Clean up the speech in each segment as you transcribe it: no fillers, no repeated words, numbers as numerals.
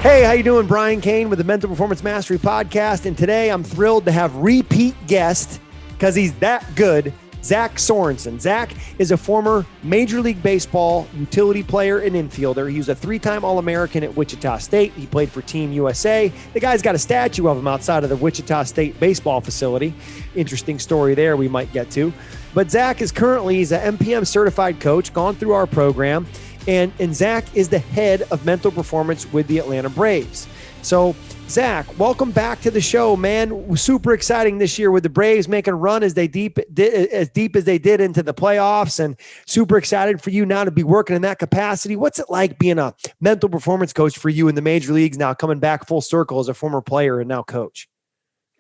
Hey, how you doing? Brian Kane with the Mental Performance Mastery Podcast. And today I'm thrilled to have repeat guest, because he's that good, Zach Sorensen. Zach is a former Major League Baseball utility player and infielder. He was a three-time All-American at Wichita State. He played for Team USA. The guy's got a statue of him outside of the Wichita State baseball facility. Interesting story there we might get to. But Zach is he's an MPM Certified coach, gone through our program. And Zach is the head of mental performance with the Atlanta Braves. So, Zach, welcome back to the show, man. Super exciting this year with the Braves making a run as deep as they did into the playoffs, and super excited for you now to be working in that capacity. What's it like being a mental performance coach for you in the major leagues now, coming back full circle as a former player and now coach?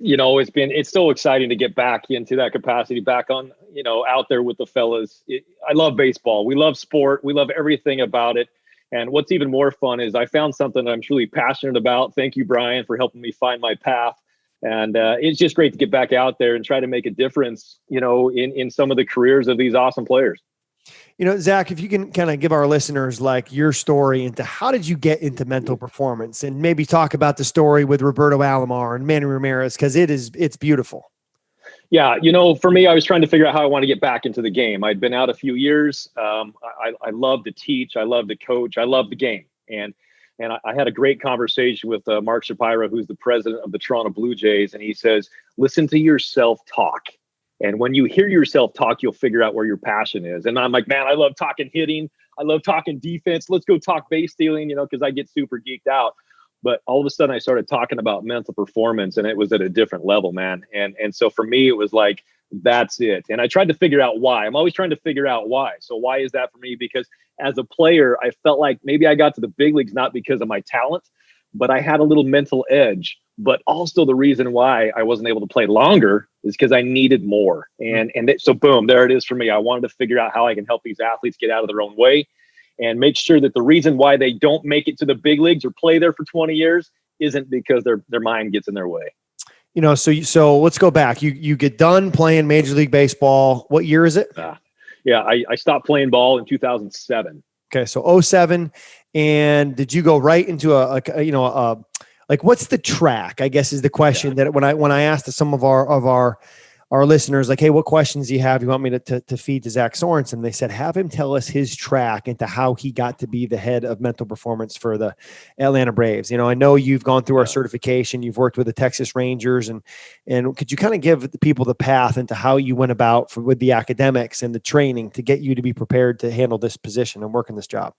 You know, it's so exciting to get back into that capacity, back on, out there with the fellas. I love baseball. We love sport. We love everything about it. And what's even more fun is I found something that I'm truly passionate about. Thank you, Brian, for helping me find my path. And it's just great to get back out there and try to make a difference, in some of the careers of these awesome players. Zach, if you can kind of give our listeners like your story into how did you get into mental performance, and maybe talk about the story with Roberto Alomar and Manny Ramirez, because it's beautiful. Yeah. For me, I was trying to figure out how I want to get back into the game. I'd been out a few years. I love to teach. I love to coach. I love the game. And I had a great conversation with Mark Shapiro, who's the president of the Toronto Blue Jays. And he says, listen to yourself talk. And when you hear yourself talk, you'll figure out where your passion is. And I'm like, man, I love talking hitting. I love talking defense. Let's go talk base stealing, because I get super geeked out. But all of a sudden I started talking about mental performance, and it was at a different level, man. And so for me, it was like, that's it. And I tried to figure out why. I'm always trying to figure out why. So why is that for me? Because as a player, I felt like maybe I got to the big leagues, not because of my talent, but I had a little mental edge. But also the reason why I wasn't able to play longer is because I needed more. So boom, there it is for me. I wanted to figure out how I can help these athletes get out of their own way and make sure that the reason why they don't make it to the big leagues or play there for 20 years isn't because their mind gets in their way. So let's go back. You get done playing Major League Baseball. What year is it? I stopped playing ball in 2007. Okay, so 2007. And did you go right into what's the track, I guess, is the question that when I asked to some of our listeners, like, hey, what questions do you have? You want me to feed to Zach Sorensen? They said, have him tell us his track into how he got to be the head of mental performance for the Atlanta Braves. I know you've gone through our certification. You've worked with the Texas Rangers, and could you kind of give the people the path into how you went about with the academics and the training to get you to be prepared to handle this position and work in this job?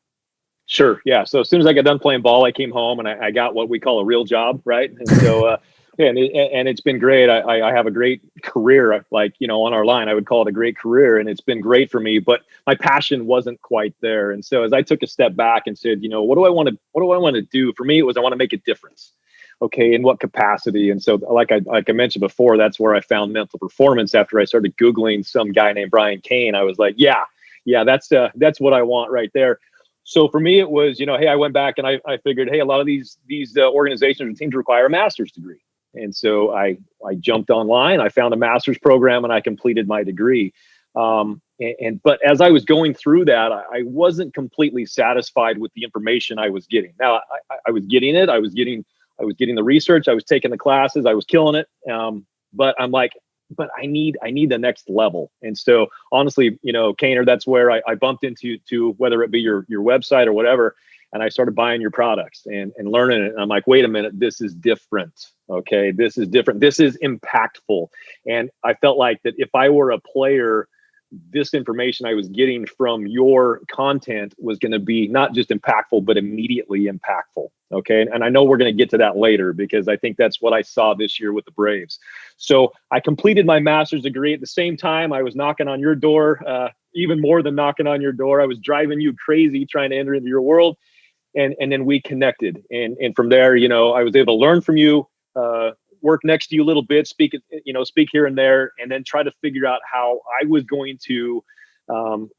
Sure. Yeah. So as soon as I got done playing ball, I came home and I got what we call a real job. Right. And so, and it's been great. I have a great career, on our line, I would call it a great career, and it's been great for me, but my passion wasn't quite there. And so as I took a step back and said, what do I want to do? For me, it was, I want to make a difference. Okay. In what capacity? And so like I mentioned before, that's where I found mental performance. After I started Googling some guy named Brian Kane, I was like, yeah, that's what I want right there. So for me, it was, hey, I went back and I figured, hey, a lot of these organizations or teams require a master's degree. And so I jumped online, I found a master's program, and I completed my degree. But as I was going through that, I wasn't completely satisfied with the information I was getting. Now I was getting it. I was getting the research. I was taking the classes. I was killing it. But I'm like, but I need the next level. And so honestly, Kaner, that's where I bumped into whether it be your website or whatever. And I started buying your products and learning it. And I'm like, wait a minute, this is different. Okay. This is different. This is impactful. And I felt like that if I were a player, this information I was getting from your content was going to be not just impactful, but immediately impactful. Okay. And I know we're going to get to that later, because I think that's what I saw this year with the Braves. So I completed my master's degree. At the same time, I was knocking on your door, even more than knocking on your door. I was driving you crazy trying to enter into your world. And then we connected. And from there, I was able to learn from you, work next to you a little bit, speak here and there, and then try to figure out how I was going to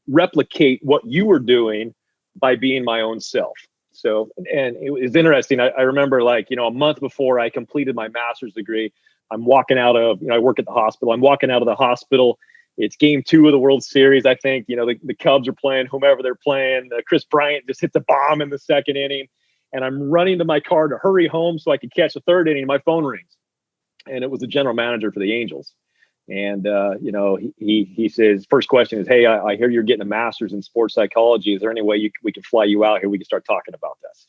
replicate what you were doing by being my own self. So, and it was interesting. I remember a month before I completed my master's degree, I'm walking out of, I work at the hospital. I'm walking out of the hospital. It's game 2 of the World Series. I think, the Cubs are playing whomever they're playing. Chris Bryant just hits a bomb in the second inning. and I'm running to my car to hurry home so I could catch the third inning. My phone rings, and it was the general manager for the Angels. And, he says, first question is, hey, I hear you're getting a master's in sports psychology. Is there any way we can fly you out here? We can start talking about this.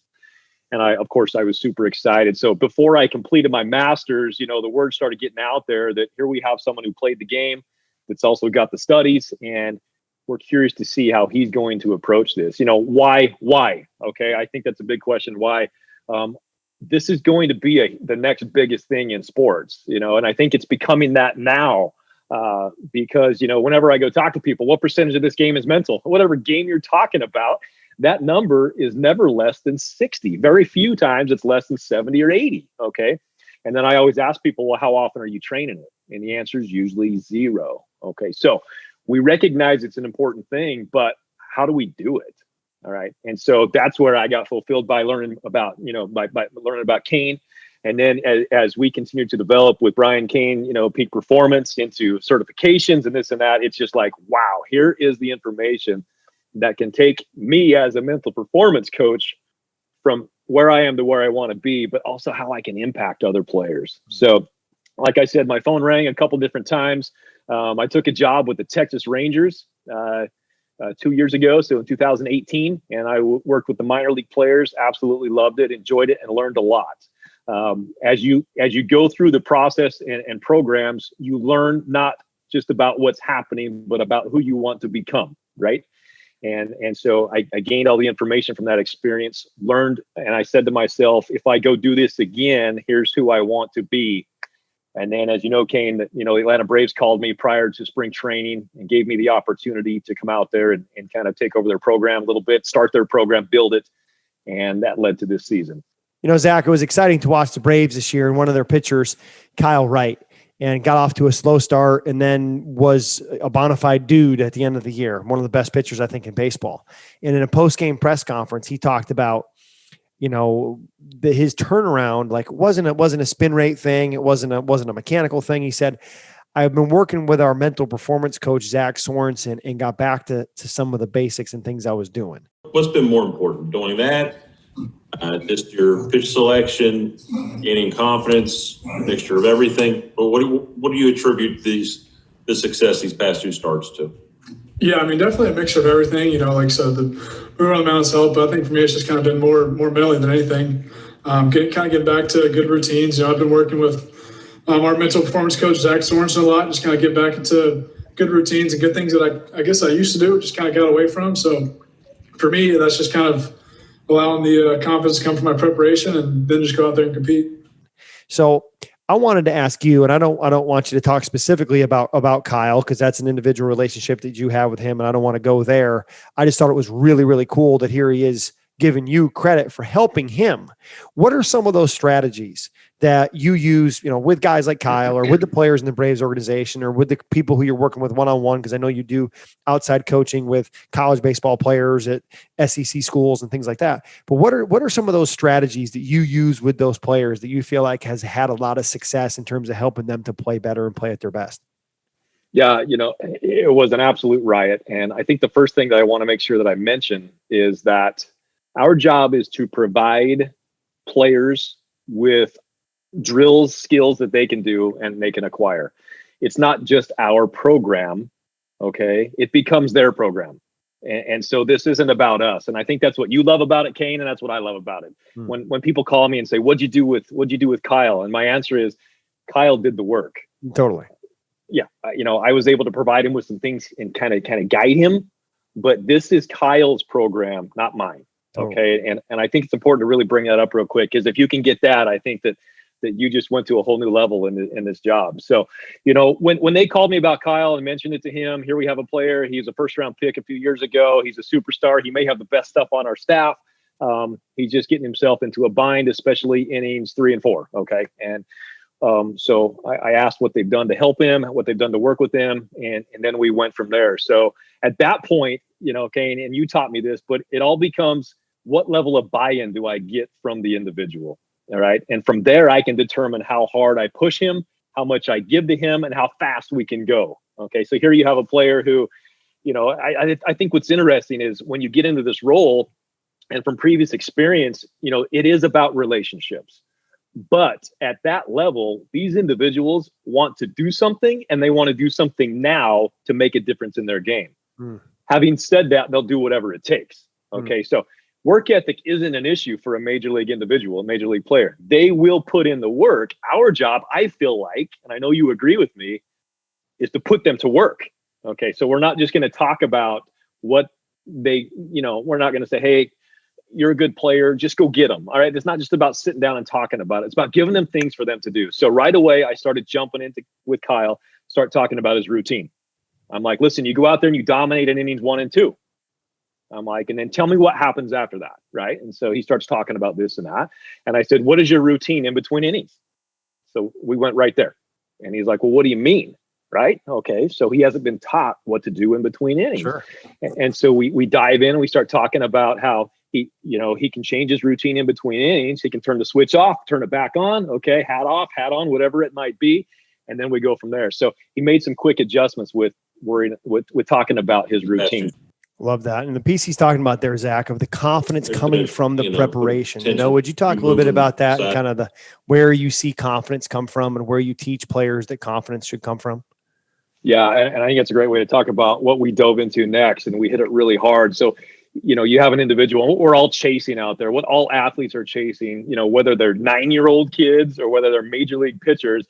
And of course, I was super excited. So before I completed my master's, the word started getting out there that here we have someone who played the game, that's also got the studies, and we're curious to see how he's going to approach this. Why? Okay. I think that's a big question. Why? This is going to be the next biggest thing in sports, and I think it's becoming that now, because, whenever I go talk to people, what percentage of this game is mental? Whatever game you're talking about, that number is never less than 60. Very few times it's less than 70 or 80. Okay. And then I always ask people, well, how often are you training it? And the answer is usually 0. Okay. So we recognize it's an important thing, but how do we do it? All right. And so that's where I got fulfilled by learning about, by learning about Kane. And then as we continue to develop with Brian Kane, peak performance into certifications and this and that, it's just like, wow, here is the information that can take me as a mental performance coach from where I am to where I want to be, but also how I can impact other players. So like I said, my phone rang a couple different times. I took a job with the Texas Rangers 2 years ago, so in 2018, and I worked with the minor league players. Absolutely loved it, enjoyed it, and learned a lot. As you go through the process and programs, you learn not just about what's happening, but about who you want to become, right? And so I gained all the information from that experience, learned, and I said to myself, if I go do this again, here's who I want to be. And then, as you know, Kane, the Atlanta Braves called me prior to spring training and gave me the opportunity to come out there and kind of take over their program a little bit, start their program, build it. And that led to this season. Zach, it was exciting to watch the Braves this year, and one of their pitchers, Kyle Wright, and got off to a slow start and then was a bona fide dude at the end of the year. One of the best pitchers, I think, in baseball. And in a post-game press conference, he talked about, his turnaround, like it wasn't a spin rate thing. It wasn't a mechanical thing. He said, I've been working with our mental performance coach, Zach Sorensen, and got back to some of the basics and things I was doing. What's been more important, doing that, just your pitch selection, gaining confidence, mixture of everything? But what do you attribute the success these past 2 starts to? Yeah, I mean, definitely a mixture of everything. Like I said, the moving on the mound's helped, but I think for me, it's just kind of been more mentally than anything. Getting back to good routines. I've been working with our mental performance coach, Zach Sorensen, a lot. Just kind of get back into good routines and good things that I guess I used to do, just kind of got away from. So for me, that's just kind of allowing the confidence to come from my preparation and then just go out there and compete. So I wanted to ask you, and I don't want you to talk specifically about Kyle, because that's an individual relationship that you have with him, and I don't want to go there. I just thought it was really, really cool that here he is giving you credit for helping him. What are some of those strategies that you use, with guys like Kyle or with the players in the Braves organization or with the people who you're working with one-on-one? Because I know you do outside coaching with college baseball players at SEC schools and things like that. But what are some of those strategies that you use with those players that you feel like has had a lot of success in terms of helping them to play better and play at their best? Yeah, it was an absolute riot. And I think the first thing that I want to make sure that I mention is that our job is to provide players with drills, skills that they can do and they can acquire. It's not just our program, okay? It becomes their program. And so this isn't about us. And I think that's what you love about it, Kane, and that's what I love about it. When people call me and say, what'd you do with Kyle? And my answer is, Kyle did the work. Totally. Yeah. I was able to provide him with some things and kind of guide him, but this is Kyle's program, not mine. Okay. And I think it's important to really bring that up real quick, because if you can get that, I think that you just went to a whole new level in this job. So, when they called me about Kyle and mentioned it to him, here we have a player. He's a first-round pick a few years ago. He's a superstar. He may have the best stuff on our staff. He's just getting himself into a bind, especially innings 3 and 4. Okay. And so I asked what they've done to help him, what they've done to work with him. And then we went from there. So at that point, Kane, and you taught me this, but it all becomes, what level of buy-in do I get from the individual? All right. And from there, I can determine how hard I push him, how much I give to him, and how fast we can go. Okay. So here you have a player who, I think what's interesting is when you get into this role, And from previous experience, it is about relationships. But at that level, these individuals want to do something, and they want to do something now to make a difference in their game. Having said that, they'll do whatever it takes. Okay. So work ethic isn't an issue for a major league individual, a major league player. They will put in the work. Our job, I feel like, and I know you agree with me, is to put them to work. Okay. So we're not just going to talk about what they, we're not going to say, hey, you're a good player, just go get them. All right. It's not just about sitting down and talking about it. It's about giving them things for them to do. So right away, I started jumping into with Kyle, start talking about his routine. I'm like, listen, you go out there and you dominate in innings 1 and 2. I'm like, and then tell me what happens after that. Right. And so he starts talking about this and that. And I said, what is your routine in between innings? So we went right there. And he's like, well, what do you mean? Right. Okay. So he hasn't been taught what to do in between innings. Sure. And so we dive in and we start talking about how he can change his routine in between innings. He can turn the switch off, turn it back on. Okay. Hat off, hat on, whatever it might be. And then we go from there. So he made some quick adjustments with talking about his routine. Love that. And the piece he's talking about there, Zach, of the confidence coming from the preparation. Would you talk a little bit about that and kind of where you see confidence come from and where you teach players that confidence should come from? Yeah. And I think it's a great way to talk about what we dove into next, and we hit it really hard. So, you have an individual, what we're all chasing out there, what all athletes are chasing, whether they're 9-year-old kids or whether they're major league pitchers,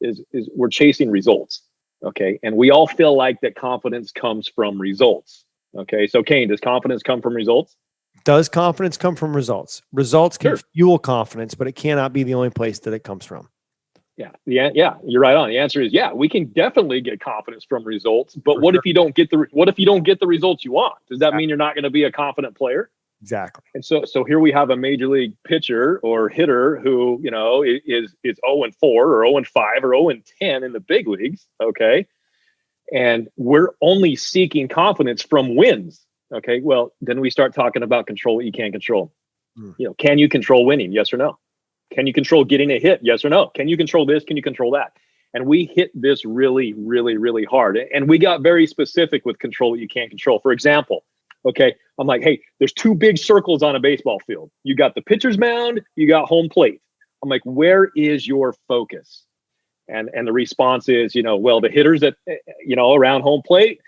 is we're chasing results. Okay. And we all feel like that confidence comes from results. Okay. So Kane, does confidence come from results? Does confidence come from results? Results can fuel confidence, but it cannot be the only place that it comes from. Yeah, you're right on. The answer is we can definitely get confidence from results. But what if you don't get the results you want? Does that mean you're not going to be a confident player? Exactly. And so here we have a major league pitcher or hitter who is 0-4 or 0-5 or 0-10 in the big leagues. Okay, and we're only seeking confidence from wins. Okay, well then we start talking about control what you can't control. Can you control winning? Yes or no? Can you control getting a hit? Yes or no? Can you control this? Can you control that? And we hit this really, really, really hard. And we got very specific with control what you can't control. For example, okay, I'm like, hey, there's 2 big circles on a baseball field. You got the pitcher's mound, you got home plate. I'm like, where is your focus? And the response is, well, the hitter's at, around home plate,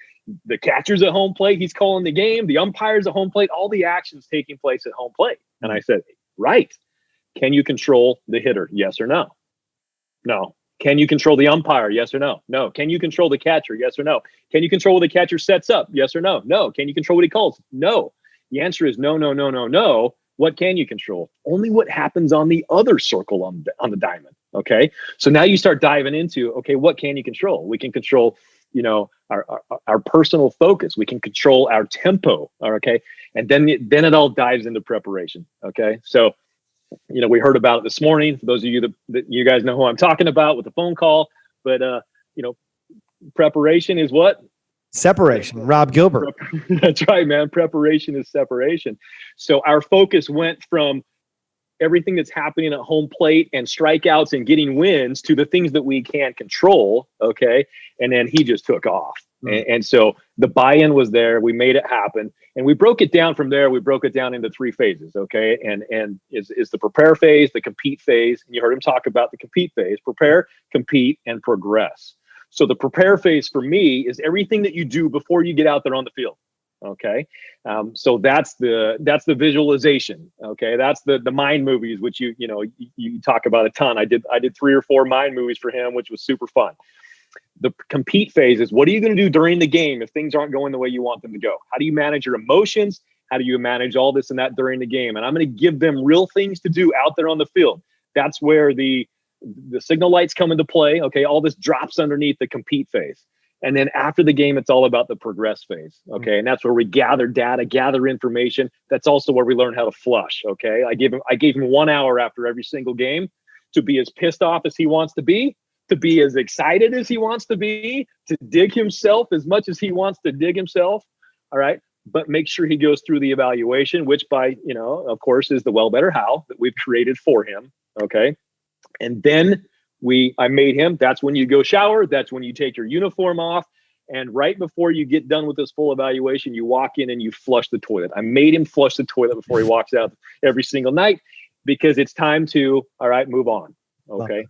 the catcher's at home plate, he's calling the game, the umpire's at home plate, all the actions taking place at home plate. And I said, right. Can you control the hitter? Yes or no? No. Can you control the umpire? Yes or no? No. Can you control the catcher? Yes or no? Can you control what the catcher sets up? Yes or no? No. Can you control what he calls? No. The answer is no, no, no, no, no. What can you control? Only what happens on the other circle on the diamond. Okay. So now you start diving into, okay, what can you control? We can control, our personal focus. We can control our tempo. Okay. And then it all dives into preparation. Okay. So, we heard about it this morning. For those of you that you guys know who I'm talking about with the phone call, but preparation is what? Separation. Rob Gilbert. That's right, man. Preparation is separation. So our focus went from everything that's happening at home plate and strikeouts and getting wins to the things that we can't control. Okay. And then he just took off. And so the buy-in was there. We made it happen. And we broke it down from there. We broke it down into 3 phases. Okay. And is the prepare phase, the compete phase. And you heard him talk about the compete phase: prepare, compete, and progress. So the prepare phase for me is everything that you do before you get out there on the field. Okay. So that's the visualization. Okay. That's the mind movies, which you talk about a ton. I did 3 or 4 mind movies for him, which was super fun. The compete phase is, what are you going to do during the game if things aren't going the way you want them to go? How do you manage your emotions? How do you manage all this and that during the game? And I'm going to give them real things to do out there on the field. That's where the signal lights come into play. Okay. All this drops underneath the compete phase. And then after the game, it's all about the progress phase. Okay. And that's where we gather data, gather information. That's also where we learn how to flush. Okay. I gave him 1 hour after every single game to be as pissed off as he wants to be as excited as he wants to be, to dig himself as much as he wants to dig himself. All right. But make sure he goes through the evaluation, which of course, is the well, better, how that we've created for him. Okay. And then I made him, that's when you go shower. That's when you take your uniform off. And right before you get done with this full evaluation, you walk in and you flush the toilet. I made him flush the toilet before he walks out every single night, because it's time to, all right, move on. Okay.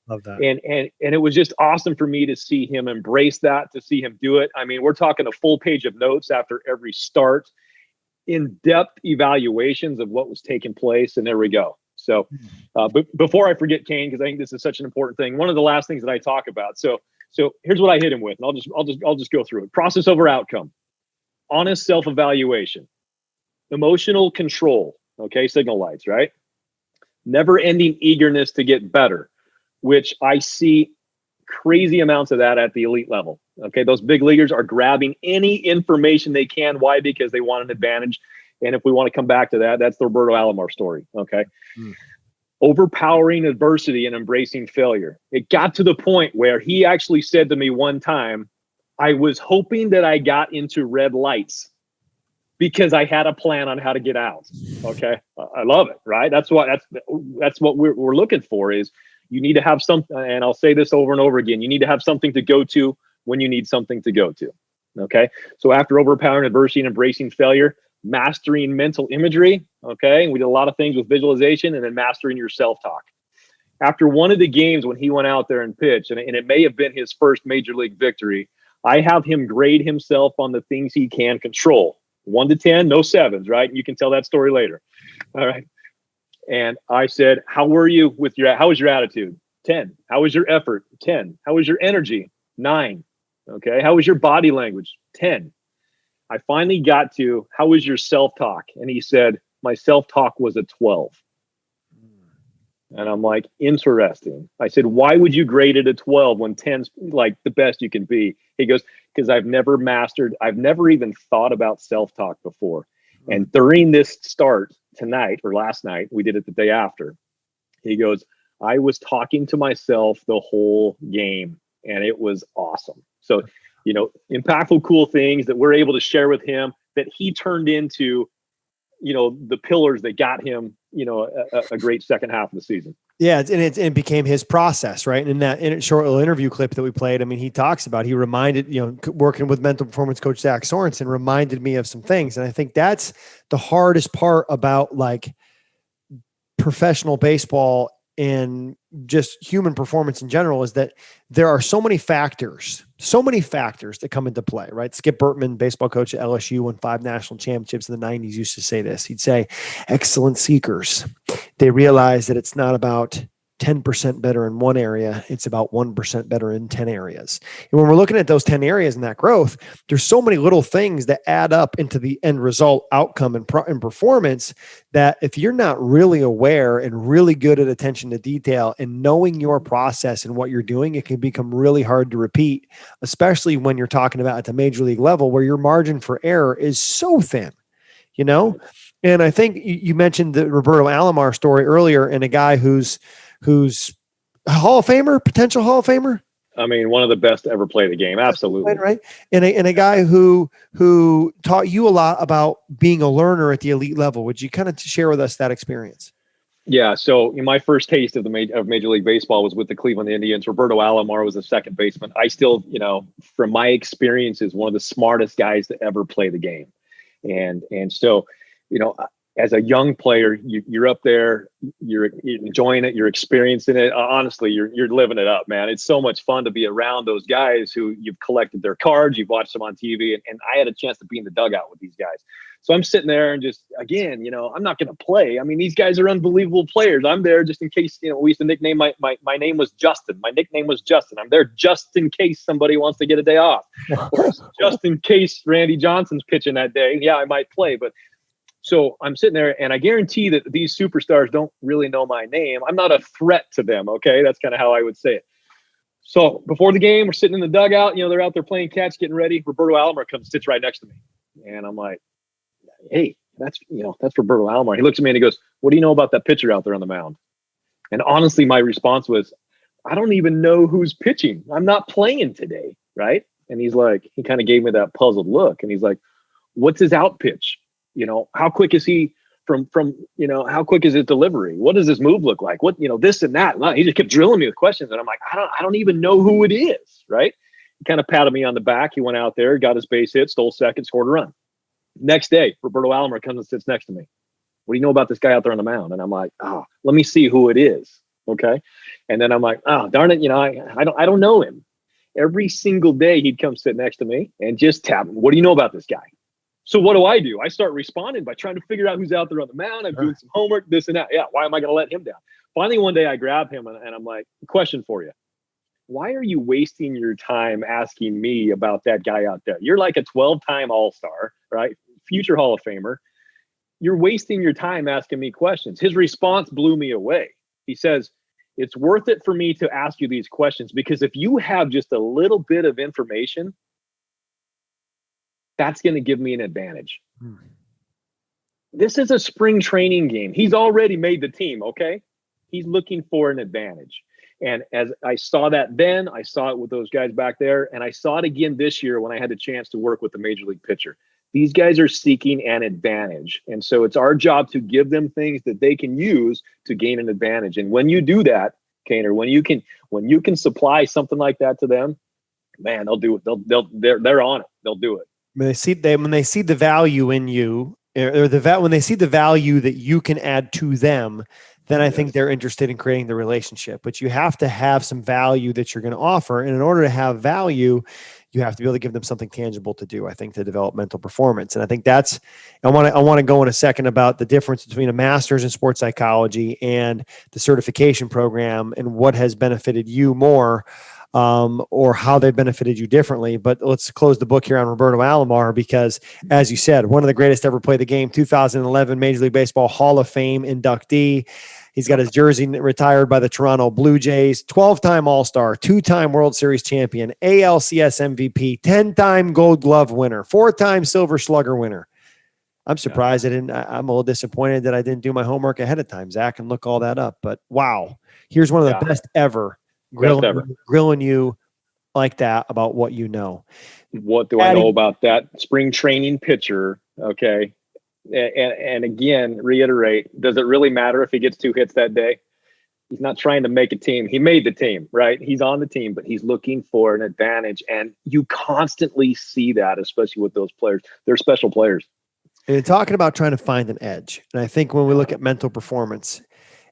Love that. And it was just awesome for me to see him embrace that, to see him do it. I mean, we're talking a full page of notes after every start, in-depth evaluations of what was taking place. And there we go. So, but before I forget, Kane, because I think this is such an important thing, one of the last things that I talk about. So here's what I hit him with, and I'll just go through it. Process over outcome, honest self-evaluation, emotional control. Okay. Signal lights, right? Never ending eagerness to get better, which I see crazy amounts of that at the elite level. Okay. Those big leaguers are grabbing any information they can. Why? Because they want an advantage. And if we want to come back to that, that's the Roberto Alomar story. Okay. Overpowering adversity and embracing failure. It got to the point where he actually said to me one time, I was hoping that I got into red lights because I had a plan on how to get out. Okay. I love it. Right. That's what we're looking for, is you need to have something. And I'll say this over and over again. You need to have something to go to when you need something to go to. Okay. So after overpowering adversity and embracing failure, mastering mental imagery. Okay. And we did a lot of things with visualization, and then mastering your self-talk. After one of the games when he went out there and pitched, and it may have been his first major league victory, I have him grade himself on the things he can control. 1 to 10, no 7s, right? You can tell that story later. All right. And I said, how was your attitude? 10. How was your effort? 10. How was your energy? 9. Okay. How was your body language? 10. I finally got to, how was your self-talk? And he said, my self-talk was a 12. And I'm like, interesting. I said, why would you grade it a 12 when 10's like the best you can be? He goes, because I've never even thought about self-talk before. And during this start tonight, or last night, we did it the day after, he goes, I was talking to myself the whole game, and it was awesome. So, impactful, cool things that we're able to share with him that he turned into, the pillars that got him, a great second half of the season. Yeah. It became his process, right? And in that short little interview clip that we played, I mean, he talks about, he reminded, working with mental performance coach Zach Sorensen reminded me of some things. And I think that's the hardest part about like professional baseball and just human performance in general, is that there are so many factors that come into play, right? Skip Bertman, baseball coach at LSU, won 5 national championships in the 90s, used to say this. He'd say, excellent seekers, they realize that it's not about 10% better in one area, it's about 1% better in 10 areas. And when we're looking at those 10 areas and that growth, there's so many little things that add up into the end result outcome and performance, that if you're not really aware and really good at attention to detail and knowing your process and what you're doing, it can become really hard to repeat, especially when you're talking about at the major league level where your margin for error is so thin, And I think you mentioned the Roberto Alomar story earlier, and a guy who's a Hall of Famer, potential Hall of Famer. I mean, one of the best to ever play the game. Absolutely. Right. And a guy who taught you a lot about being a learner at the elite level. Would you kind of share with us that experience? Yeah. So my first taste of Major League Baseball was with the Cleveland Indians. Roberto Alomar was a second baseman. I still, from my experience, is one of the smartest guys to ever play the game. And so, as a young player, you're up there, you're enjoying it, you're experiencing it. Honestly, you're living it up, man. It's so much fun to be around those guys who you've collected their cards, you've watched them on TV, and I had a chance to be in the dugout with these guys. So I'm sitting there and just, again, I'm not going to play. I mean, these guys are unbelievable players. I'm there just in case, we used to nickname my name was Justin. My nickname was Justin. I'm there just in case somebody wants to get a day off, or just in case Randy Johnson's pitching that day. Yeah, I might play, but. So I'm sitting there, and I guarantee that these superstars don't really know my name. I'm not a threat to them. Okay. That's kind of how I would say it. So before the game, we're sitting in the dugout, they're out there playing catch, getting ready. Roberto Alomar comes, sits right next to me. And I'm like, hey, that's Roberto Alomar. He looks at me and he goes, what do you know about that pitcher out there on the mound? And honestly, my response was, I don't even know who's pitching. I'm not playing today. Right. And he's like, he kind of gave me that puzzled look, and he's like, what's his out pitch? How quick is he from how quick is his delivery? What does his move look like? What, this and that. He just kept drilling me with questions. And I'm like, I don't even know who it is. Right. kind of patted me on the back. He went out there, got his base hit, stole second, scored a run. Next day, Roberto Alomar comes and sits next to me. What do you know about this guy out there on the mound? And I'm like, let me see who it is. Okay. And then I'm like, darn it. I don't know him. Every single day he'd come sit next to me and just tap me. What do you know about this guy? So what do? I start responding by trying to figure out who's out there on the mound. I'm doing some homework, this and that. Yeah. Why am I going to let him down? Finally, one day I grab him and I'm like, question for you. Why are you wasting your time asking me about that guy out there? You're like a 12-time All-Star, right? Future Hall of Famer. You're wasting your time asking me questions. His response blew me away. He says, it's worth it for me to ask you these questions because if you have just a little bit of information, that's going to give me an advantage. This is a spring training game. He's already made the team, okay? He's looking for an advantage. And as I saw that then, I saw it with those guys back there, and I saw it again this year when I had the chance to work with the major league pitcher. These guys are seeking an advantage. And so it's our job to give them things that they can use to gain an advantage. And when you do that, Kaner, when you can supply something like that to them, man, they'll do it. They're on it. They'll do it. When they see the value in you, or when they see the value that you can add to them, then I think they're interested in creating the relationship. But you have to have some value that you're going to offer. And in order to have value, you have to be able to give them something tangible to do, I think, to develop mental performance. And I think I want to go in a second about the difference between a master's in sports psychology and the certification program and what has benefited you more, or how they benefited you differently. But let's close the book here on Roberto Alomar, because as you said, one of the greatest ever play the game, 2011 Major League Baseball Hall of Fame inductee. He's got his jersey retired by the Toronto Blue Jays, 12-time All-Star, 2-time World Series champion, ALCS MVP, 10-time Gold Glove winner, 4-time Silver Slugger winner. I'm surprised I'm a little disappointed that I didn't do my homework ahead of time, Zach, and look all that up. But wow, here's one of the best ever grilling you like that about what you know. What do I know about that spring training pitcher? Okay. And again, reiterate, does it really matter if he gets 2 hits that day? He's not trying to make a team. He made the team, right? He's on the team, but he's looking for an advantage. And you constantly see that, especially with those players. They're special players. And talking about trying to find an edge. And I think when we look at mental performance,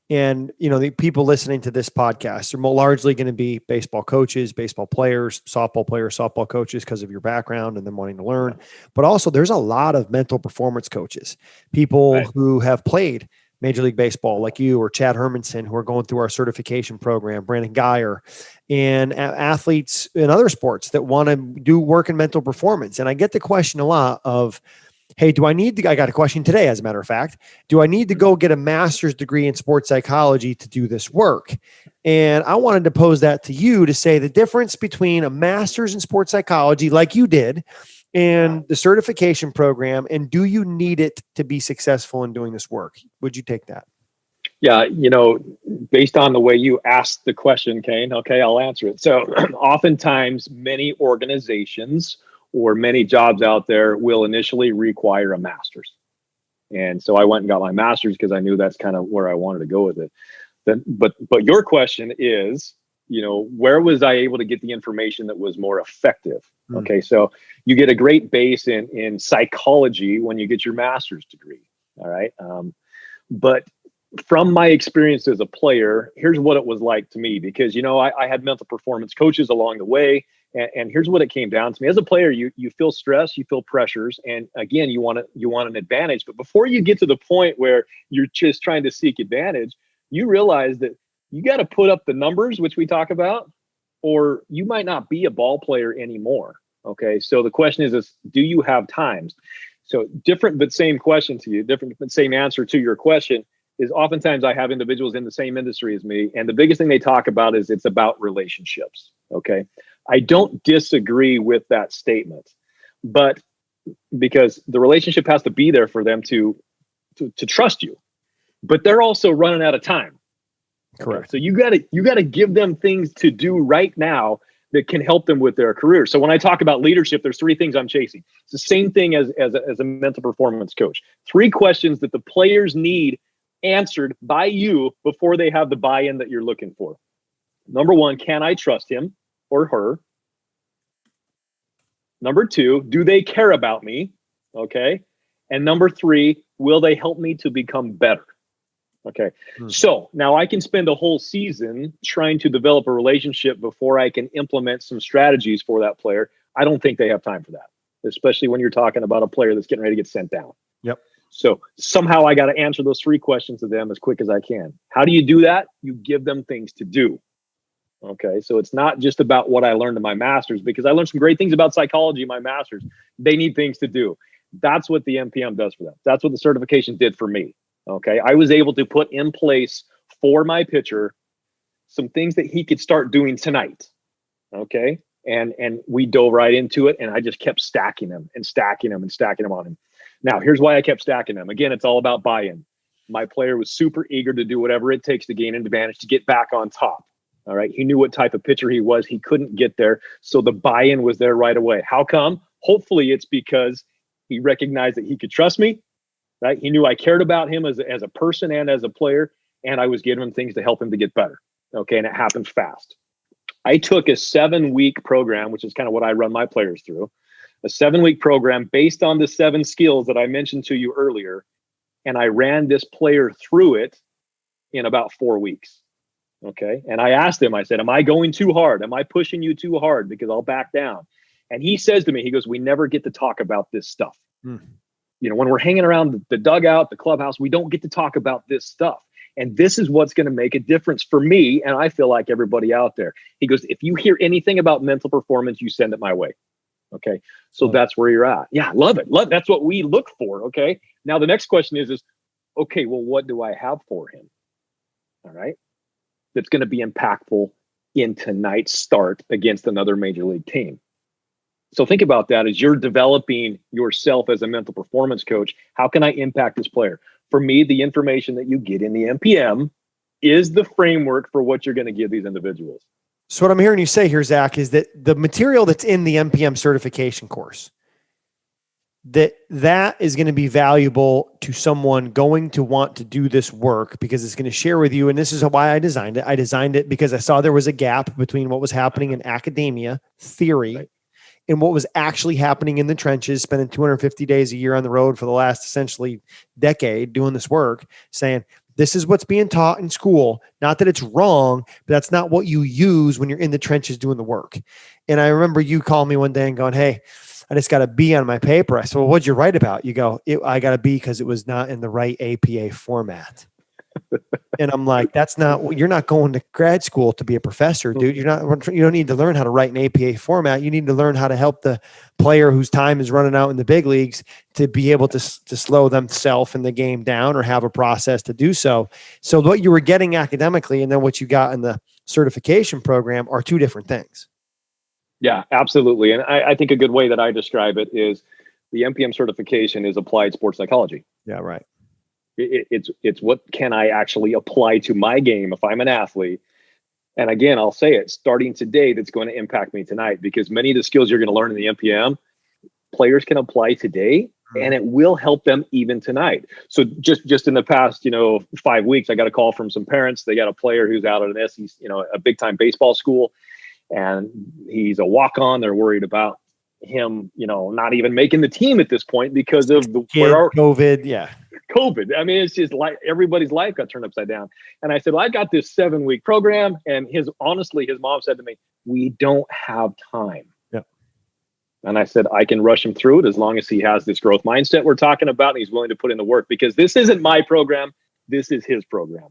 and, the people listening to this podcast are largely going to be baseball coaches, baseball players, softball coaches, because of your background and them wanting to learn. But also there's a lot of mental performance coaches, people who have played Major League Baseball like you or Chad Hermanson, who are going through our certification program, Brandon Geyer, and athletes in other sports that want to do work in mental performance. And I get the question a lot of, hey, I got a question today, as a matter of fact, do I need to go get a master's degree in sports psychology to do this work? And I wanted to pose that to you to say the difference between a master's in sports psychology, like you did, and the certification program, and do you need it to be successful in doing this work? Would you take that? Yeah, based on the way you asked the question, Kane, okay, I'll answer it. So oftentimes many organizations or many jobs out there will initially require a master's. And so I went and got my master's because I knew that's kind of where I wanted to go with it. But your question is, where was I able to get the information that was more effective? Okay, so you get a great base in psychology when you get your master's degree. All right. But from my experience as a player, here's what it was like to me, because, I had mental performance coaches along the way. And here's what it came down to me. As a player, you feel stress, you feel pressures, and again, you want an advantage. But before you get to the point where you're just trying to seek advantage, you realize that you got to put up the numbers, which we talk about, or you might not be a ball player anymore. Okay, so the question is do you have times? So different but same question to you, different but same answer to your question is oftentimes I have individuals in the same industry as me, and the biggest thing they talk about is it's about relationships. Okay. I don't disagree with that statement, but because the relationship has to be there for them to trust you, but they're also running out of time. Correct. So you gotta give them things to do right now that can help them with their career. So when I talk about leadership, there's 3 things I'm chasing. It's the same thing as a mental performance coach. 3 questions that the players need answered by you before they have the buy-in that you're looking for. Number 1, can I trust him or her? Number 2, do they care about me? Okay. And number 3, will they help me to become better? Okay. So now I can spend a whole season trying to develop a relationship before I can implement some strategies for that player. I don't think they have time for that, especially when you're talking about a player that's getting ready to get sent down. Yep. So somehow I got to answer those 3 questions to them as quick as I can. How do you do that? You give them things to do. Okay. So it's not just about what I learned in my master's, because I learned some great things about psychology in my master's. They need things to do. That's what the MPM does for them. That's what the certification did for me. Okay. I was able to put in place for my pitcher some things that he could start doing tonight. Okay. And we dove right into it, and I just kept stacking them and stacking them and stacking them on him. Now, here's why I kept stacking them. Again, it's all about buy-in. My player was super eager to do whatever it takes to gain an advantage to get back on top. All right. He knew what type of pitcher he was. He couldn't get there. So the buy-in was there right away. How come? Hopefully it's because he recognized that he could trust me, right? He knew I cared about him as a person and as a player, and I was giving him things to help him to get better. Okay. And it happened fast. I took a 7-week program, which is kind of what I run my players through, a 7-week program based on the 7 skills that I mentioned to you earlier. And I ran this player through it in about 4 weeks. Okay. And I asked him, I said, am I going too hard? Am I pushing you too hard? Because I'll back down. And he says to me, he goes, we never get to talk about this stuff. You know, when we're hanging around the dugout, the clubhouse, we don't get to talk about this stuff. And this is what's going to make a difference for me. And I feel like everybody out there. He goes, if you hear anything about mental performance, you send it my way. Okay. So that's where you're at. Yeah. Love it. That's what we look for. Okay. Now the next question is, okay, well, what do I have for him? All right. That's going to be impactful in tonight's start against another major league team. So think about that as you're developing yourself as a mental performance coach. How can I impact this player? For me, the information that you get in the MPM is the framework for what you're going to give these individuals. So what I'm hearing you say here, Zach, is that the material that's in the MPM certification course, that is going to be valuable to someone going to want to do this work, because it's going to share with you. And this is why I designed it. I designed it because I saw there was a gap between what was happening in academia, theory, and what was actually happening in the trenches, spending 250 days a year on the road for the last essentially decade doing this work, saying, this is what's being taught in school. Not that it's wrong, but that's not what you use when you're in the trenches doing the work. And I remember you calling me one day and going, hey, I just got a B on my paper. I said, well, what'd you write about? You go, I got a B because it was not in the right APA format. And I'm like, you're not going to grad school to be a professor, dude. You don't need to learn how to write an APA format. You need to learn how to help the player whose time is running out in the big leagues to be able to slow themselves in the game down or have a process to do so. So what you were getting academically and then what you got in the certification program are 2 different things. Yeah, absolutely. And I think a good way that I describe it is the MPM certification is applied sports psychology. Yeah, right. It's what can I actually apply to my game if I'm an athlete? And again, I'll say it, starting today, that's going to impact me tonight, because many of the skills you're going to learn in the MPM, players can apply today, and it will help them even tonight. So just in the past, 5 weeks, I got a call from some parents. They got a player who's out at an SEC, a big time baseball school, and he's a walk-on. They're worried about him, not even making the team at this point because of COVID. Yeah. COVID. I mean, it's just like everybody's life got turned upside down. And I said, well, I got this 7-week program. And his mom said to me, we don't have time. Yeah. And I said, I can rush him through it as long as he has this growth mindset we're talking about, and he's willing to put in the work, because this isn't my program. This is his program.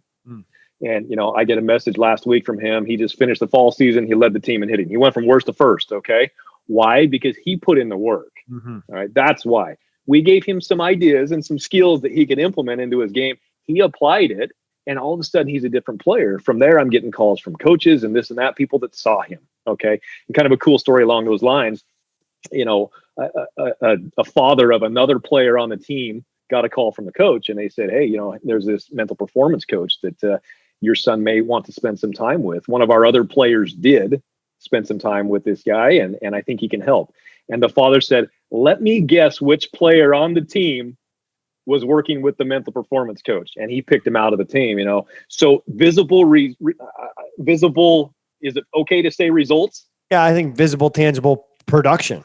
And, I get a message last week from him. He just finished the fall season. He led the team in hitting. He went from worst to first. Okay. Why? Because he put in the work. All right. That's why. We gave him some ideas and some skills that he could implement into his game. He applied it, and all of a sudden he's a different player. From there, I'm getting calls from coaches and this and that, people that saw him. Okay. And kind of a cool story along those lines, a father of another player on the team got a call from the coach, and they said, hey, there's this mental performance coach that your son may want to spend some time with. One of our other players did spend some time with this guy, and I think he can help. And the father said, let me guess which player on the team was working with the mental performance coach. And he picked him out of the team, So visible, is it okay to say results? Yeah, I think visible, tangible production.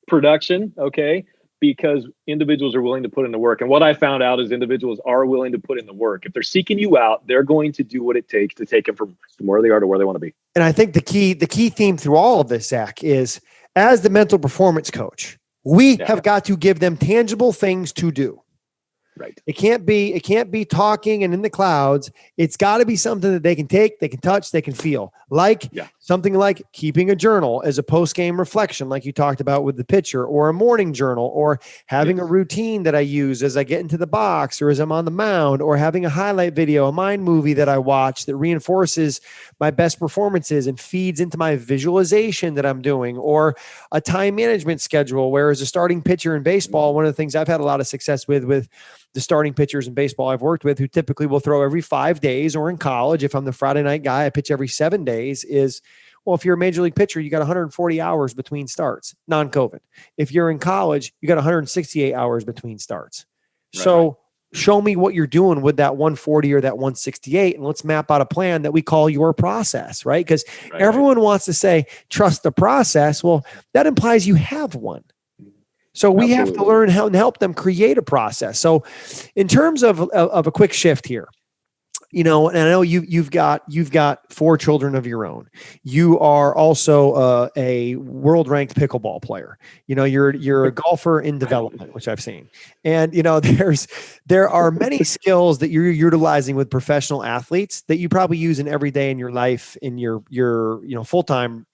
production, okay, because individuals are willing to put in the work. And what I found out is individuals are willing to put in the work. If they're seeking you out, they're going to do what it takes to take them from where they are to where they want to be. And I think the key theme through all of this, Zach, is as the mental performance coach, we have got to give them tangible things to do. Right. It can't be talking and in the clouds. It's got to be something that they can take, they can touch, they can feel. Like something like keeping a journal as a post-game reflection, like you talked about with the pitcher, or a morning journal, or having a routine that I use as I get into the box or as I'm on the mound, or having a highlight video, a mind movie that I watch that reinforces my best performances and feeds into my visualization that I'm doing, or a time management schedule, where as a starting pitcher in baseball, one of the things I've had a lot of success with the starting pitchers in baseball I've worked with, who typically will throw every 5 days, or in college, if I'm the Friday night guy, I pitch every 7 days, is, well, if you're a major league pitcher, you got 140 hours between starts, non-COVID. If you're in college, you got 168 hours between starts. Right. So show me what you're doing with that 140 or that 168, and let's map out a plan that we call your process, right? Because everyone wants to say, trust the process. Well, that implies you have one. So we have to learn how and help them create a process. So in terms of a quick shift here, and I know you've got 4 children of your own. You are also a world ranked pickleball player. You're a golfer in development, which I've seen. And there are many skills that you're utilizing with professional athletes that you probably use in every day in your life, in your full-time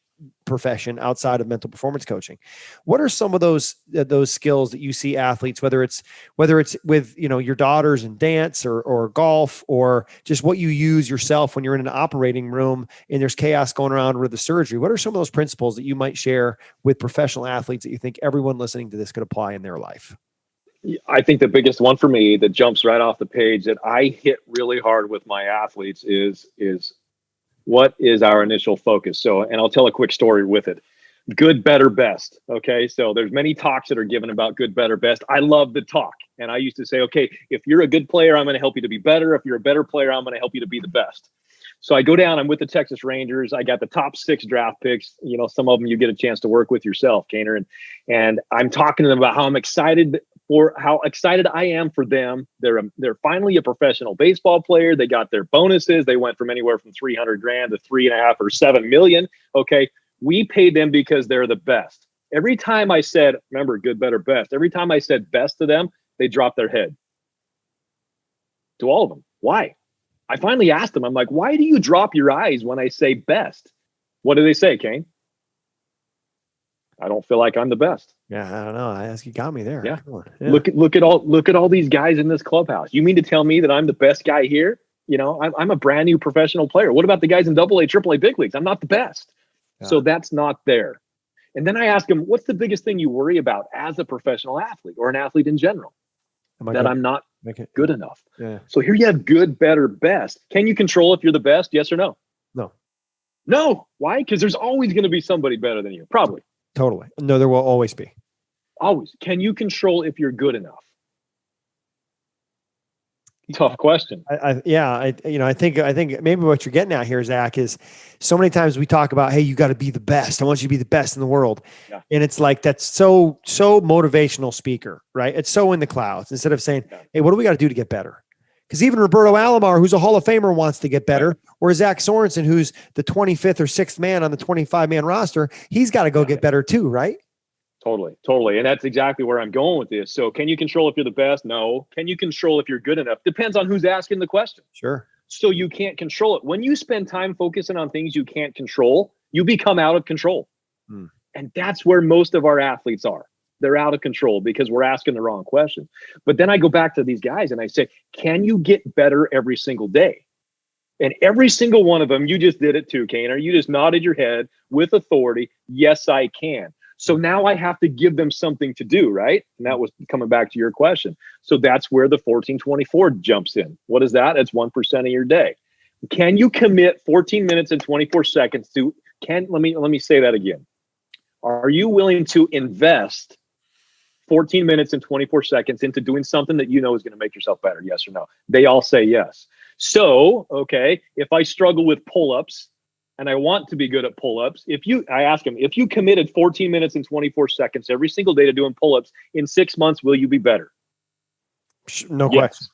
profession outside of mental performance coaching. What are some of those skills that you see athletes, whether it's with your daughters in dance or golf, or just what you use yourself when you're in an operating room and there's chaos going around with the surgery? What are some of those principles that you might share with professional athletes that you think everyone listening to this could apply in their life? I think the biggest one for me that jumps right off the page that I hit really hard with my athletes is what is our initial focus? So, and I'll tell a quick story with it. Good, better, best. Okay. So there's many talks that are given about good, better, best. I love the talk. And I used to say, okay, if you're a good player, I'm going to help you to be better. If you're a better player, I'm going to help you to be the best. So I go down, I'm with the Texas Rangers. I got the top 6 draft picks. Some of them you get a chance to work with yourself, Kaner. And I'm talking to them about how excited I am for them. They're finally a professional baseball player. They got their bonuses. They went from anywhere from $300,000 to 3.5 or 7 million. Okay. We paid them because they're the best. Every time I said, remember, good, better, best. Every time I said best to them, they dropped their head. To all of them. Why? I finally asked them, I'm like, why do you drop your eyes when I say best? What do they say, Kane? I don't feel like I'm the best. Yeah, I don't know. You got me there. Yeah. Look at all these guys in this clubhouse. You mean to tell me that I'm the best guy here? I'm a brand new professional player. What about the guys in AA, AAA, big leagues? I'm not the best. Yeah. So that's not there. And then I ask them, what's the biggest thing you worry about as a professional athlete or an athlete in general? I'm not good enough. Yeah. So here you have good, better, best. Can you control if you're the best? Yes or no? No. Why? Because there's always going to be somebody better than you. Probably. Totally. No, there will always be. Always. Can you control if you're good enough? Tough question. I think maybe what you're getting at here, Zach, is so many times we talk about, hey, you got to be the best. I want you to be the best in the world. Yeah. And it's like, that's so motivational speaker, right? It's so in the clouds instead of saying, hey, what do we got to do to get better? Because even Roberto Alomar, who's a Hall of Famer, wants to get better. Or Zach Sorensen, who's the 25th or 6th man on the 25-man roster, he's got to go get better too, right? Totally. And that's exactly where I'm going with this. So can you control if you're the best? No. Can you control if you're good enough? Depends on who's asking the question. Sure. So you can't control it. When you spend time focusing on things you can't control, you become out of control. And that's where most of our athletes are. They're out of control because we're asking the wrong question. But then I go back to these guys and I say, can you get better every single day? And every single one of them, you just did it too, Kaner. You just nodded your head with authority. Yes, I can. So now I have to give them something to do, right? And that was coming back to your question. So that's where the 14-24 jumps in. What is that? It's 1% of your day. Can you commit 14 minutes and 24 seconds to, let me say that again. Are you willing to invest 14 minutes and 24 seconds into doing something that you know is going to make yourself better? Yes or no? They all say yes. So, okay, if I struggle with pull-ups and I want to be good at pull-ups. I ask him, if you committed 14 minutes and 24 seconds every single day to doing pull-ups in 6 months, will you be better? No question.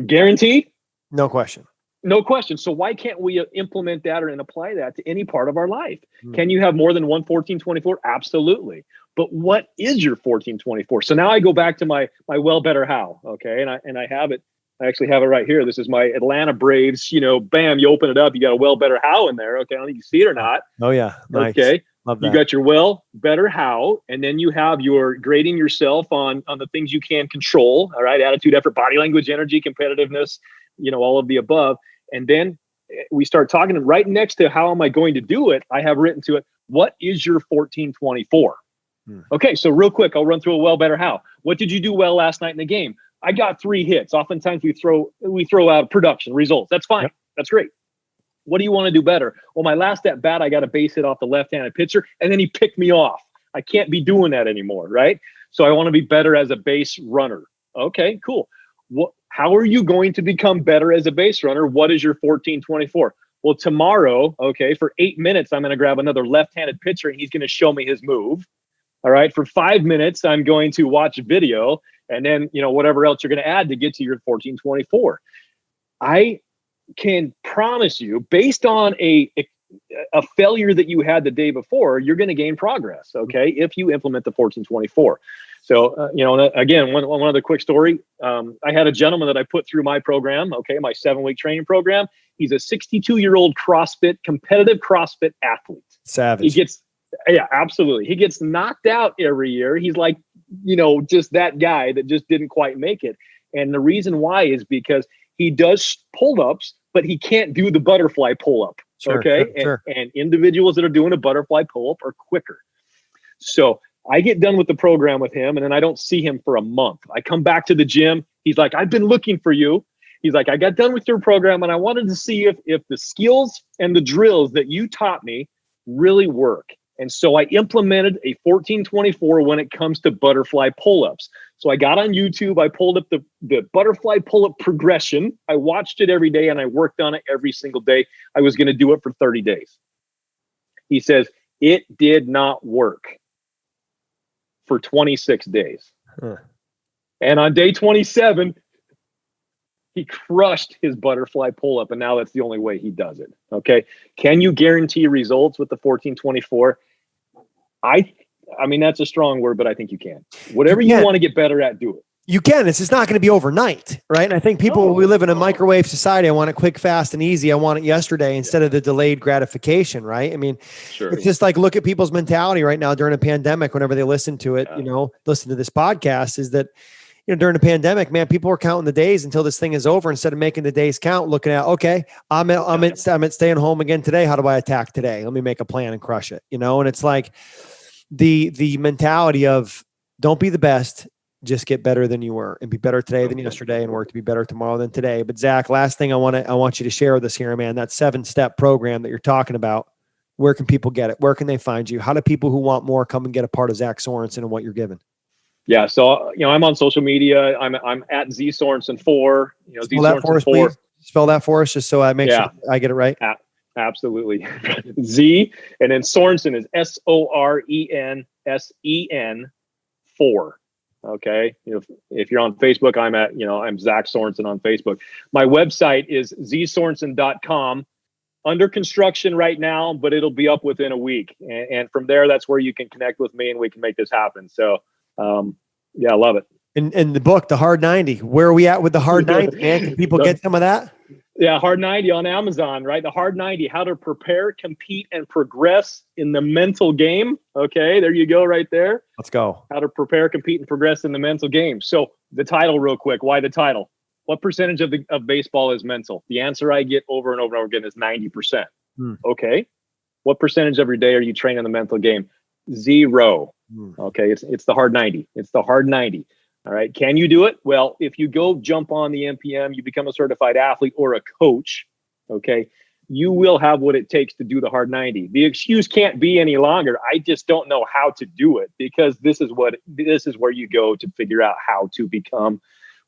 Guaranteed? No question. No question. So why can't we implement that and apply that to any part of our life? Can you have more than one 14-24? Absolutely. But what is your 14-24? So now I go back to my well, better, how. Okay. And I have it. I actually have it right here. This is my Atlanta Braves, bam, you open it up. You got a well, better, how in there. Okay. I don't know if you see it or not. Oh yeah. Nice. Okay. Love that. You got your well, better, how, and then you have your grading yourself on the things you can control. All right. Attitude, effort, body language, energy, competitiveness, all of the above. And then we start talking, and right next to how am I going to do it, I have written to it, what is your 14-24? Okay, so real quick, I'll run through a well, better, how. What did you do well last night in the game? I got 3 hits. Oftentimes we throw out production results. That's fine. Yep. That's great. What do you want to do better? Well, my last at bat, I got a base hit off the left-handed pitcher, and then he picked me off. I can't be doing that anymore, right? So I want to be better as a base runner. Okay, cool. How are you going to become better as a base runner? What is your 14-24? Well, tomorrow, okay, for 8 minutes, I'm going to grab another left-handed pitcher and he's going to show me his move. All right. For 5 minutes, I'm going to watch video and then, whatever else you're going to add to get to your 14-24. I can promise you, based on a failure that you had the day before, you're going to gain progress. Okay. If you implement the 14-24. So, again, one other quick story. I had a gentleman that I put through my program, okay, my 7-week training program. He's a 62-year-old competitive CrossFit athlete. Savage. Yeah, absolutely. He gets knocked out every year. He's like, just that guy that just didn't quite make it. And the reason why is because he does pull-ups, but he can't do the butterfly pull-up. Sure, okay. Sure. And individuals that are doing a butterfly pull-up are quicker. So I get done with the program with him and then I don't see him for a month. I come back to the gym. He's like, I've been looking for you. He's like, I got done with your program and I wanted to see if the skills and the drills that you taught me really work. And so I implemented a 14-24 when it comes to butterfly pull-ups. So I got on YouTube, I pulled up the butterfly pull-up progression. I watched it every day and I worked on it every single day. I was going to do it for 30 days. He says, it did not work for 26 days. And on day 27, he crushed his butterfly pull-up, and now that's the only way he does it. Okay. Can you guarantee results with the 14-24? I mean, that's a strong word, but I think you can. Whatever you want to get better at, do it. You can. It's just not going to be overnight, right? And I think we live in a microwave society. I want it quick, fast, and easy. I want it yesterday instead of the delayed gratification, right? I mean, It's just like, look at people's mentality right now during a pandemic, whenever they listen to it, listen to this podcast, is that, during the pandemic, man, people were counting the days until this thing is over instead of making the days count, looking at, okay, I'm at staying home again today. How do I attack today? Let me make a plan and crush it, And it's like the mentality of don't be the best, just get better than you were and be better today than yesterday and work to be better tomorrow than today. But Zach, last thing I want you to share with us here, man, that 7-step program that you're talking about, where can people get it? Where can they find you? How do people who want more come and get a part of Zach Sorensen and what you're giving? Yeah. So, I'm on social media. I'm at Z Sorensen 4, Spell that for us, please. Spell that for us just so I make sure I get it right. Absolutely. Z and then Sorensen is Sorensen 4. Okay. If you're on Facebook, I'm Zach Sorensen on Facebook. My website is zsorensen.com, under construction right now, but it'll be up within a week. And from there, that's where you can connect with me and we can make this happen. So, I love it. And the book, The Hard 90, where are we at with The Hard 90, man? Can people get some of that? Yeah. Hard 90 on Amazon, right? The Hard 90, how to prepare, compete, and progress in the mental game. Okay. There you go right there. Let's go. How to prepare, compete, and progress in the mental game. So the title real quick. Why the title? What percentage of baseball is mental? The answer I get over and over and over again is 90%. Okay. What percentage of your day are you training the mental game? 0. Okay. It's the hard 90. It's the hard 90. All right. Can you do it? Well, if you go jump on the MPM, you become a certified athlete or a coach. Okay. You will have what it takes to do the hard 90. The excuse can't be any longer. I just don't know how to do it, because this is where you go to figure out how to become,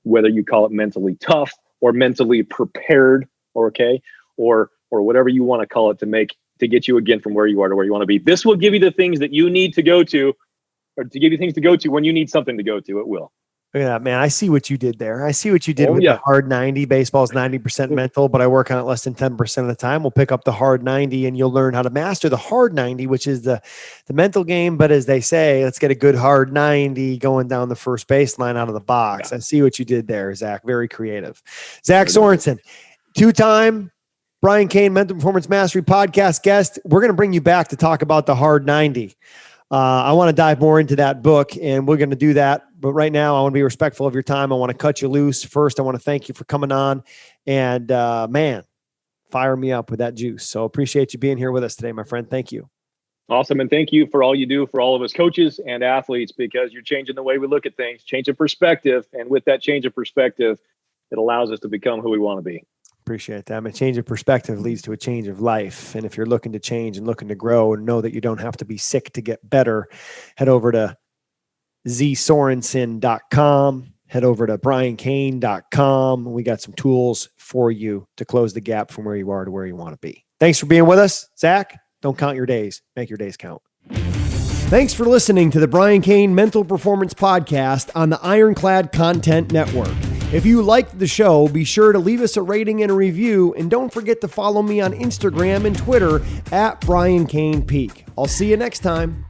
whether you call it mentally tough or mentally prepared, okay, or whatever you want to call it, to make to get you again from where you are to where you want to be. This will give you the things that you need to go to, or to give you things to go to when you need something to go to. It will. Look at that, man. I see what you did there. I see what you did with the hard 90. Baseball's 90% mental, but I work on it less than 10% of the time. We'll pick up the hard 90 and you'll learn how to master the hard 90, which is the mental game. But as they say, let's get a good hard 90 going down the first baseline out of the box. I see what you did there, Zach. Very creative. Zach Sorensen, 2-time Brian Cain Mental Performance Mastery podcast guest. We're going to bring you back to talk about the hard 90. I want to dive more into that book, and we're going to do that. But right now, I want to be respectful of your time. I want to cut you loose. First, I want to thank you for coming on. And, man, fire me up with that juice. So appreciate you being here with us today, my friend. Thank you. Awesome. And thank you for all you do for all of us coaches and athletes, because you're changing the way we look at things, changing perspective. And with that change of perspective, it allows us to become who we want to be. Appreciate that. A change of perspective leads to a change of life. And if you're looking to change and looking to grow and know that you don't have to be sick to get better, head over to zsorensen.com, head over to briancain.com. We got some tools for you to close the gap from where you are to where you want to be. Thanks for being with us, Zach. Don't count your days. Make your days count. Thanks for listening to the Brian Cain Mental Performance Podcast on the Ironclad Content Network. If you liked the show, be sure to leave us a rating and a review, and don't forget to follow me on Instagram and Twitter at Brian Cain Peak. I'll see you next time.